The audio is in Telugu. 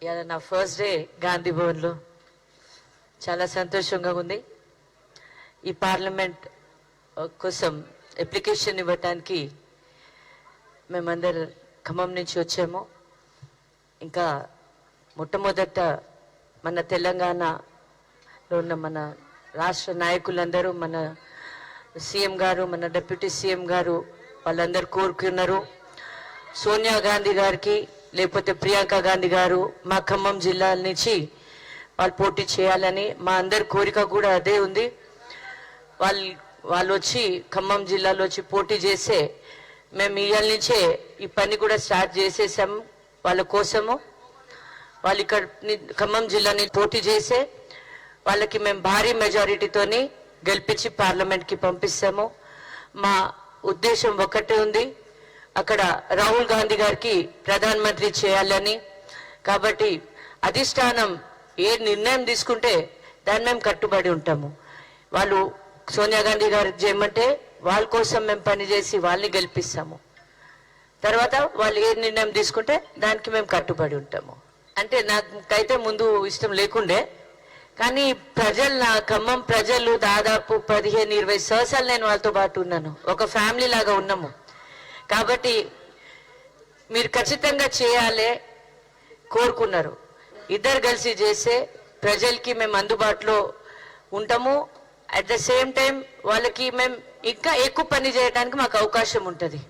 ఇవాళ నా ఫస్ట్ డే గాంధీ భవన్లో చాలా సంతోషంగా ఉంది. ఈ పార్లమెంట్ కోసం అప్లికేషన్ ఇవ్వటానికి మేమందరు ఖమ్మం నుంచి వచ్చాము. ఇంకా మొట్టమొదట మన తెలంగాణలో ఉన్న మన రాష్ట్ర నాయకులందరూ, మన సీఎం గారు, మన డిప్యూటీ సీఎం గారు వాళ్ళందరూ కోరుకున్నారు సోనియా గాంధీ గారికి లేకపోతే ప్రియాంక గాంధీ గారు మా ఖమ్మం జిల్లా నుంచి వాళ్ళు పోటీ చేయాలని. మా అందరి కోరిక కూడా అదే ఉంది. వాళ్ళు వచ్చి ఖమ్మం జిల్లాలో వచ్చి పోటీ చేస్తే మేము ఇవాళ నుంచే ఈ పని కూడా స్టార్ట్ చేసేసాము వాళ్ళ కోసము. వాళ్ళు ఇక్కడ ఖమ్మం జిల్లాని పోటీ చేసే వాళ్ళకి మేము భారీ మెజారిటీతోని గెలిపించి పార్లమెంట్కి పంపిస్తాము. మా ఉద్దేశం ఒకటే ఉంది, అక్కడ రాహుల్ గాంధీ గారికి ప్రధానమంత్రి చేయాలని. కాబట్టి అధిష్టానం ఏ నిర్ణయం తీసుకుంటే దాన్ని మేము కట్టుబడి ఉంటాము. వాళ్ళు సోనియా గాంధీ గారికి చేయమంటే వాళ్ళ కోసం మేము పనిచేసి వాళ్ళని గెలిపిస్తాము. తర్వాత వాళ్ళు ఏ నిర్ణయం తీసుకుంటే దానికి మేము కట్టుబడి ఉంటాము. అంటే నాకైతే ముందు ఇష్టం లేకుండే, కానీ ప్రజలు, నా ఖమ్మం ప్రజలు దాదాపు 15-20 సంవత్సరాలు నేను వాళ్ళతో పాటు ఉన్నాను, ఒక ఫ్యామిలీ లాగా ఉన్నాము. కాబట్టి మీరు ఖచ్చితంగా చేయాలి కోరుకున్నారు. ఇద్దరు కలిసి చేస్తే ప్రజలకి మేము అందుబాటులో ఉంటాము. అట్ ద సేమ్ టైం వాళ్ళకి మేము ఇంకా ఎక్కువ పని చేయడానికి మాకు అవకాశం ఉంటుంది.